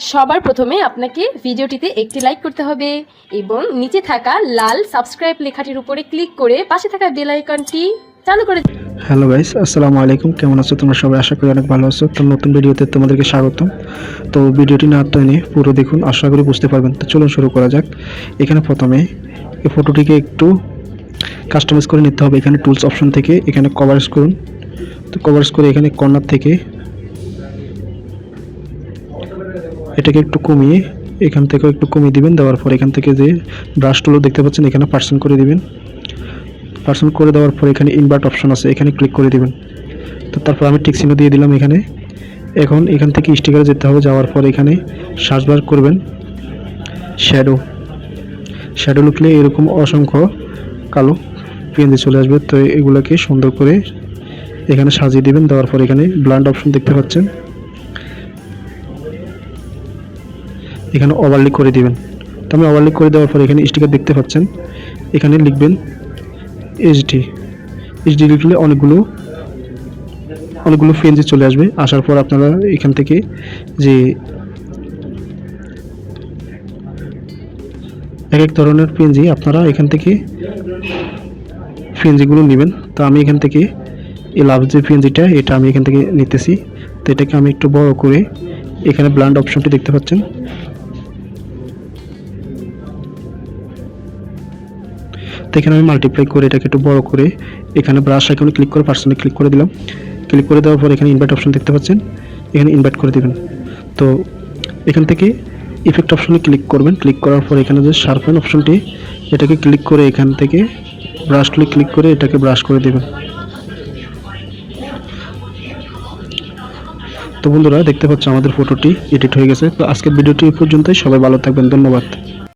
সবার প্রথমে আপনাকে ভিডিওটিতে একটি লাইক করতে হবে এবং নিচে থাকা লাল সাবস্ক্রাইব লেখাটির উপরে ক্লিক করে পাশে থাকা বেল আইকনটি চালু করে। হ্যালো গাইস, আসসালামু আলাইকুম। কেমন আছো তোমরা সবাই? আশা করি অনেক ভালো আছো। তো নতুন ভিডিওতে তোমাদেরকে স্বাগতম। তো ভিডিওটি না টেনে পুরো দেখুন, আশা করি বুঝতে পারবেন। তো চলুন শুরু করা যাক। এখানে প্রথমে এই ফটোটিকে একটু কাস্টমাইজ করে নিতে হবে। এখানে টুলস অপশন থেকে এখানে কভারস করুন। তো কভারস করে এখানে কর্নার থেকে এটাকে একটু কমিয়ে এখান থেকেও একটু কমিয়ে দিবেন। দেওয়ার পর এখান থেকে যে ব্রাশ টুলও দেখতে পাচ্ছেন এখানে পার্সেন্ট করে দিবেন। পার্সেন্ট করে দেওয়ার পর এখানে ইনভার্ট অপশন আছে, এখানে ক্লিক করে দিবেন। তো তারপর আমি টিক চিহ্ন দিয়ে দিলাম এখানে। এখন এখান থেকে স্টিকারে যেতে হবে। যাওয়ার পর এখানে সার্চ বার করবেন শ্যাডো। শ্যাডো লিখলে এরকম অসংখ্য কালো পেন্সিল চলে আসবে। তো এগুলোকে সুন্দর করে এখানে সাজিয়ে দিবেন। দেওয়ার পর এখানে ব্লান্ড অপশন দেখতে পাচ্ছেন, এখানে ওভারলি করে দিবেন। তো আমি ওভারলি করে দেওয়ার পর এখানে স্টিকার দেখতে পাচ্ছেন, এখানে লিখবেন এইচডি। এইচডি লিখলে অনেকগুলো পেন্সিল চলে আসবে। আসার পর আপনারা এখান থেকে যে এক এক ধরনের পেন্সি আপনারা এখান থেকে পেন্সিগুলো নেবেন। তো আমি এখান থেকে এই লাভ যে পেন্সিটা এটা আমি এখান থেকে নিতেছি। তো এটাকে আমি একটু বড় করে এখানে ব্লান্ড অপশনটি দেখতে পাচ্ছেন, তো এখানে আমি মাল্টিপ্লাই করে এটাকে একটু বড় করে এখানে ব্রাশ আইকনে ক্লিক করে পার্সনে ক্লিক করে দিলাম। ক্লিক করে দেওয়ার পর এখানে ইনভার্ট অপশন দেখতে পাচ্ছেন, এখানে ইনভার্ট করে দেবেন। তো এখান থেকে ইফেক্ট অপশনে ক্লিক করবেন। ক্লিক করার পর এখানে যে শার্পেন অপশনটি এটাকে ক্লিক করে এখান থেকে ব্রাশ টুলে ক্লিক করে এটাকে ব্রাশ করে দেবেন। তো বন্ধুরা দেখতে পাচ্ছ আমাদের ফটোটি এডিট হয়ে গেছে। তো আজকের ভিডিওটি এই পর্যন্তই। সবাই ভালো থাকবেন, ধন্যবাদ।